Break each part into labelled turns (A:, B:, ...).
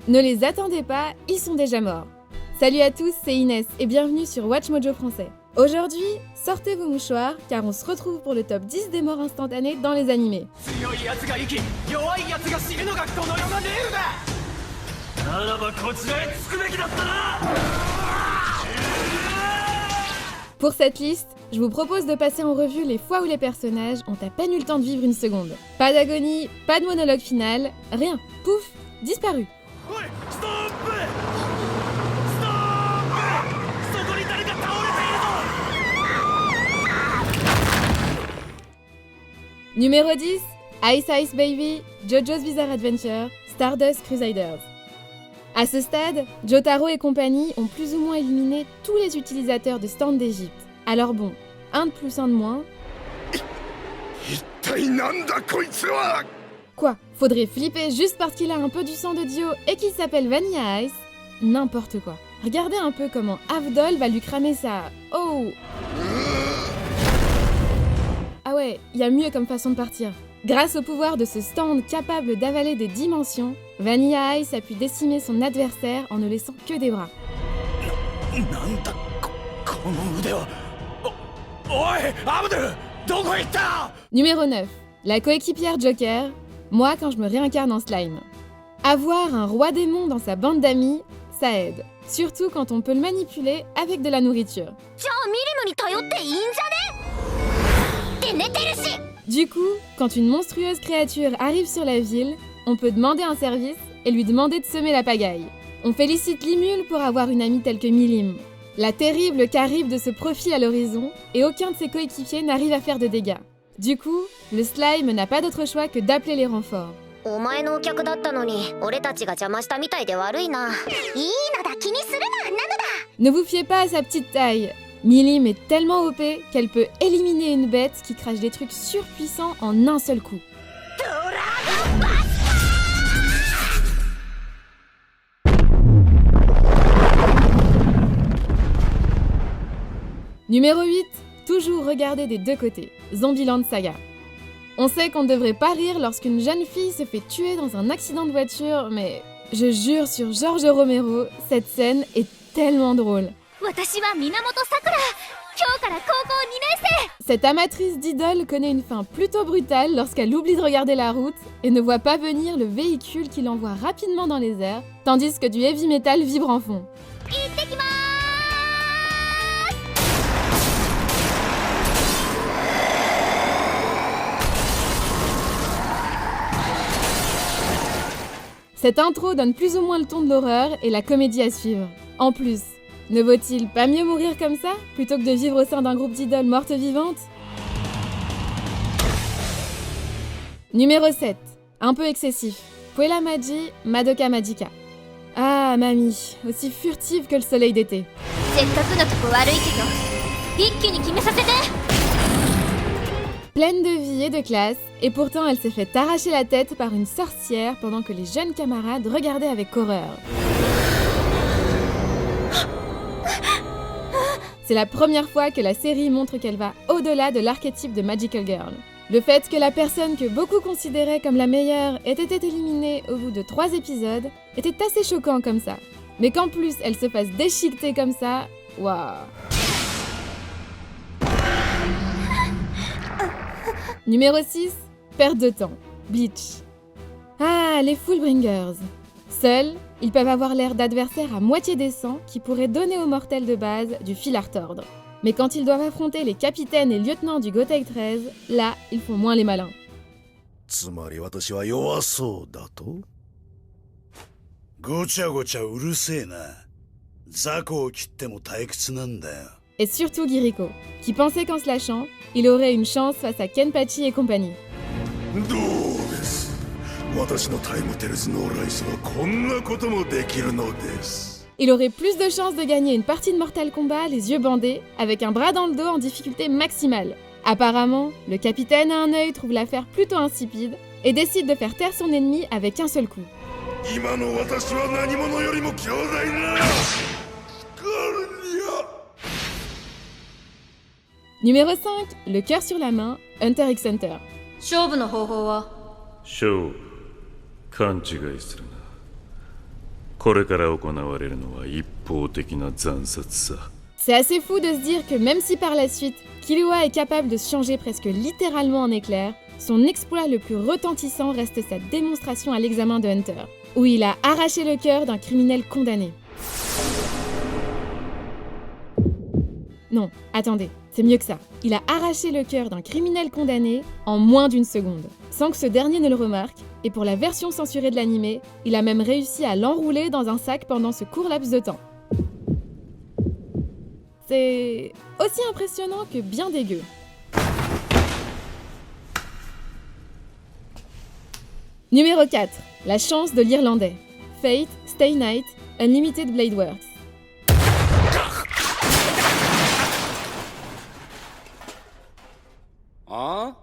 A: Ne les attendez pas, ils sont déjà morts. Salut à tous, c'est Inès et bienvenue sur Watch Mojo français. Aujourd'hui, sortez vos mouchoirs car on se retrouve pour le top 10 des morts instantanées dans les animés. Pour cette liste, je vous propose de passer en revue les fois où les personnages ont à peine eu le temps de vivre une seconde. Pas d'agonie, pas de monologue final, rien, pouf, disparu. Numéro 10, Ice Ice Baby, JoJo's Bizarre Adventure, Stardust Crusaders. À ce stade, Jotaro et compagnie ont plus ou moins éliminé tous les utilisateurs de stand d'Égypte. Alors bon, un de plus, un de moins. Quoi? Faudrait flipper juste parce qu'il a un peu du sang de Dio et qu'il s'appelle Vanilla Ice? N'importe quoi. Regardez un peu comment Avdol va lui cramer sa... Oh! Ah ouais, il y a mieux comme façon de partir. Grâce au pouvoir de ce stand capable d'avaler des dimensions, Vanilla Ice a pu décimer son adversaire en ne laissant que des bras. Numéro 9. La coéquipière Joker. Moi quand je me réincarne en slime. Avoir un roi démon dans sa bande d'amis, ça aide. Surtout quand on peut le manipuler avec de la nourriture. Du coup, quand une monstrueuse créature arrive sur la ville, on peut demander un service et lui demander de semer la pagaille. On félicite Limule pour avoir une amie telle que Milim. La terrible Caribe se profile à l'horizon et aucun de ses coéquipiers n'arrive à faire de dégâts. Du coup, le slime n'a pas d'autre choix que d'appeler les renforts. Ne vous fiez pas à sa petite taille. Milim est tellement OP qu'elle peut éliminer une bête qui crache des trucs surpuissants en un seul coup. Numéro 8, toujours regarder des deux côtés, Zombieland Saga. On sait qu'on ne devrait pas rire lorsqu'une jeune fille se fait tuer dans un accident de voiture, mais je jure sur George Romero, cette scène est tellement drôle. Cette amatrice d'idole connaît une fin plutôt brutale lorsqu'elle oublie de regarder la route et ne voit pas venir le véhicule qui l'envoie rapidement dans les airs, tandis que du heavy metal vibre en fond. Cette intro donne plus ou moins le ton de l'horreur et la comédie à suivre. En plus, ne vaut-il pas mieux mourir comme ça, plutôt que de vivre au sein d'un groupe d'idoles mortes vivantes? Numéro 7. Un peu excessif. Puella Magi, Madoka Magica. Ah, mamie, aussi furtive que le soleil d'été. Pleine de vie et de classe, et pourtant elle s'est fait arracher la tête par une sorcière pendant que les jeunes camarades regardaient avec horreur. C'est la première fois que la série montre qu'elle va au-delà de l'archétype de Magical Girl. Le fait que la personne que beaucoup considéraient comme la meilleure ait été éliminée au bout de 3 épisodes était assez choquant comme ça. Mais qu'en plus elle se fasse déchiqueter comme ça, waouh. Numéro 6, perte de temps, Bleach. Ah, les Fullbringers. Seuls, ils peuvent avoir l'air d'adversaires à moitié décents qui pourraient donner aux mortels de base du fil à retordre. Mais quand ils doivent affronter les capitaines et lieutenants du Gotei 13, là, ils font moins les malins. Et surtout Giriko, qui pensait qu'en se lâchant, il aurait une chance face à Kenpachi et compagnie. Il aurait plus de chances de gagner une partie de Mortal Kombat les yeux bandés, avec un bras dans le dos en difficulté maximale. Apparemment, le capitaine à un œil trouve l'affaire plutôt insipide et décide de faire taire son ennemi avec un seul coup. Numéro 5, le cœur sur la main, Hunter x Hunter.
B: 勝負の方法は？勝負勘違いするな。これから行われるのは一方的な惨殺さ。
A: C'est assez fou de se dire que même si par la suite, Killua est capable de se changer presque littéralement en éclair, son exploit le plus retentissant reste sa démonstration à l'examen de Hunter, où il a arraché le cœur d'un criminel condamné. Non, attendez, c'est mieux que ça. Il a arraché le cœur d'un criminel condamné en moins d'une seconde, sans que ce dernier ne le remarque, et pour la version censurée de l'animé, il a même réussi à l'enrouler dans un sac pendant ce court laps de temps. C'est aussi impressionnant que bien dégueu. Numéro 4. La chance de l'Irlandais. Fate, Stay Night, Unlimited Blade Works.
C: Hein?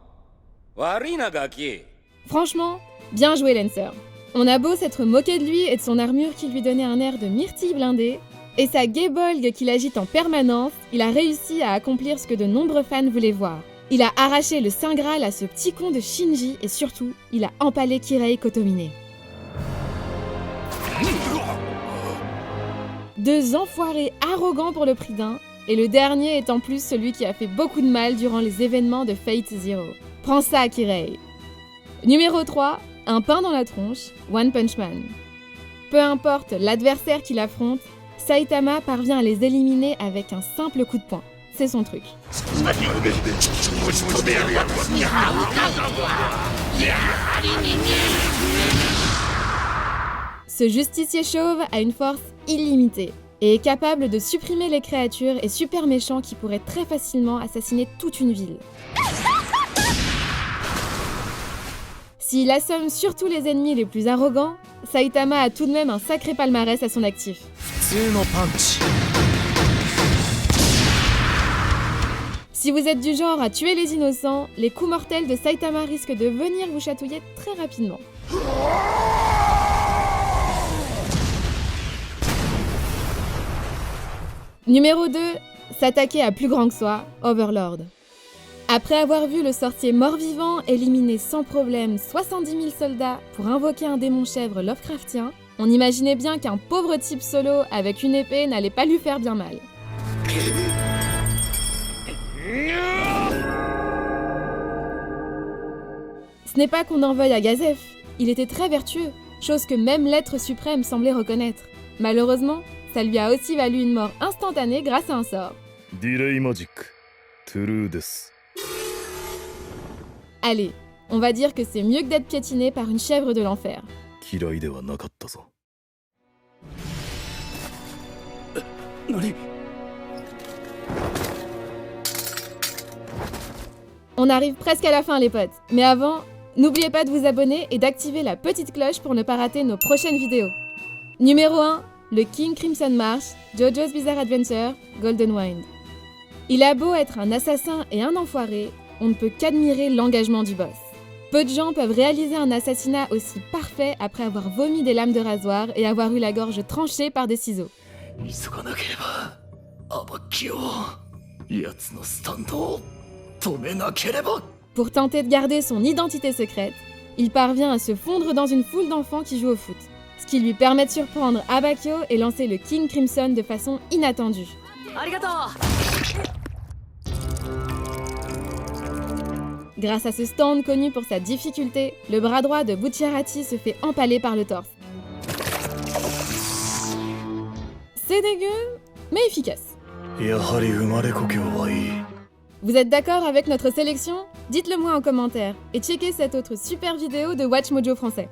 C: Warina Gaki.
A: Franchement, bien joué Lancer. On a beau s'être moqué de lui et de son armure qui lui donnait un air de myrtille blindée, et sa Gaybolg qu'il agite en permanence, il a réussi à accomplir ce que de nombreux fans voulaient voir. Il a arraché le Saint Graal à ce petit con de Shinji et surtout, il a empalé Kirei Kotomine. Deux enfoirés arrogants pour le prix d'un, et le dernier est en plus celui qui a fait beaucoup de mal durant les événements de Fate Zero. Prends ça, Kirei. Numéro 3, un pain dans la tronche, One Punch Man. Peu importe l'adversaire qu'il affronte, Saitama parvient à les éliminer avec un simple coup de poing. C'est son truc. Ce justicier chauve a une force illimitée et est capable de supprimer les créatures et super méchants qui pourraient très facilement assassiner toute une ville. S'il assomme surtout les ennemis les plus arrogants, Saitama a tout de même un sacré palmarès à son actif. Si vous êtes du genre à tuer les innocents, les coups mortels de Saitama risquent de venir vous chatouiller très rapidement. Numéro 2, s'attaquer à plus grand que soi, Overlord. Après avoir vu le sorcier mort-vivant éliminer sans problème 70 000 soldats pour invoquer un démon chèvre Lovecraftien, on imaginait bien qu'un pauvre type solo avec une épée n'allait pas lui faire bien mal. Ce n'est pas qu'on en veuille à Gazef, il était très vertueux, chose que même l'être suprême semblait reconnaître. Malheureusement, ça lui a aussi valu une mort instantanée grâce à un sort.
B: Delay Magic. True desu.
A: Allez, on va dire que c'est mieux que d'être piétiné par une chèvre de l'enfer. On arrive presque à la fin les potes, mais avant, n'oubliez pas de vous abonner et d'activer la petite cloche pour ne pas rater nos prochaines vidéos. Numéro 1, le King Crimson March, JoJo's Bizarre Adventure, Golden Wind. Il a beau être un assassin et un enfoiré, on ne peut qu'admirer l'engagement du boss. Peu de gens peuvent réaliser un assassinat aussi parfait après avoir vomi des lames de rasoir et avoir eu la gorge tranchée par des ciseaux. Pour tenter de garder son identité secrète, il parvient à se fondre dans une foule d'enfants qui jouent au foot, ce qui lui permet de surprendre Abakio et lancer le King Crimson de façon inattendue. Grâce à ce stand connu pour sa difficulté, le bras droit de Bucciarati se fait empaler par le torse. C'est dégueu, mais efficace. Vous êtes d'accord avec notre sélection? Dites-le moi en commentaire et checkez cette autre super vidéo de Watch Mojo français.